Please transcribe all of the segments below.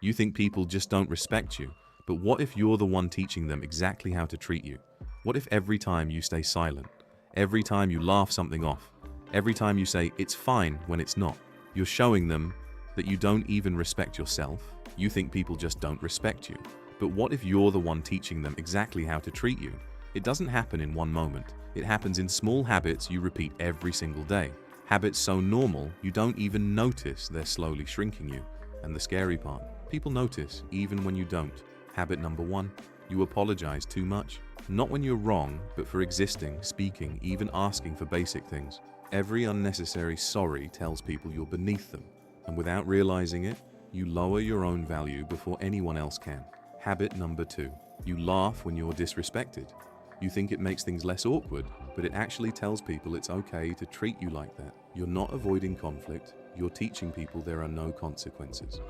You think people just don't respect you, but what if you're the one teaching them exactly how to treat you? What if every time you stay silent, every time you laugh something off, every time you say it's fine when it's not, you're showing them that you don't even respect yourself? You think people just don't respect you, but what if you're the one teaching them exactly how to treat you? It doesn't happen in one moment. It happens in small habits you repeat every single day. Habits so normal you don't even notice they're slowly shrinking you. And the scary part, people notice even when you don't. Habit number 1, you apologize too much. Not when you're wrong, but for existing, speaking, even asking for basic things. Every unnecessary sorry tells people you're beneath them. And without realizing it, you lower your own value before anyone else can. Habit number 2, you laugh when you're disrespected. You think it makes things less awkward, but it actually tells people it's okay to treat you like that. You're not avoiding conflict, you're teaching people there are no consequences.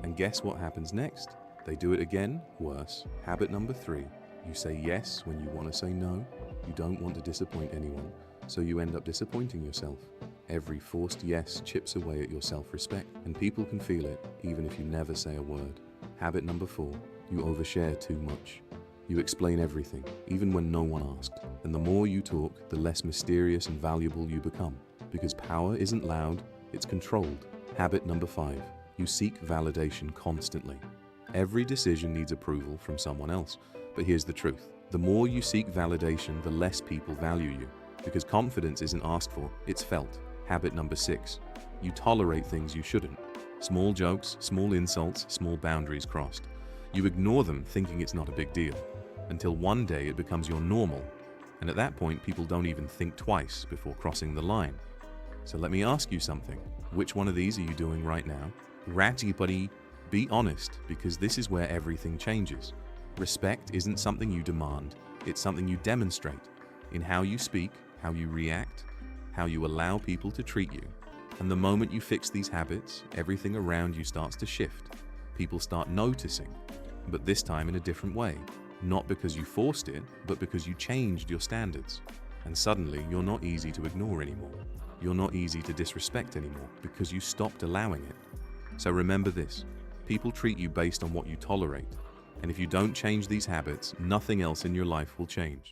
And guess what happens next? They do it again, worse. Habit number 3, you say yes when you want to say no. You don't want to disappoint anyone, so you end up disappointing yourself. Every forced yes chips away at your self-respect, and people can feel it even if you never say a word. Habit number 4, you overshare too much. You explain everything, even when no one asked. And the more you talk, the less mysterious and valuable you become. Because power isn't loud, it's controlled. Habit number 5, you seek validation constantly. Every decision needs approval from someone else. But here's the truth. The more you seek validation, the less people value you. Because confidence isn't asked for, it's felt. Habit number 6, you tolerate things you shouldn't. Small jokes, small insults, small boundaries crossed. You ignore them thinking it's not a big deal. Until one day it becomes your normal. And at that point, people don't even think twice before crossing the line. So let me ask you something. Which one of these are you doing right now? Ratty buddy, be honest, because this is where everything changes. Respect isn't something you demand, it's something you demonstrate in how you speak, how you react, how you allow people to treat you. And the moment you fix these habits, everything around you starts to shift. People start noticing, but this time in a different way. Not because you forced it, but because you changed your standards. And suddenly, you're not easy to ignore anymore. You're not easy to disrespect anymore because you stopped allowing it. So remember this, people treat you based on what you tolerate. And if you don't change these habits, nothing else in your life will change.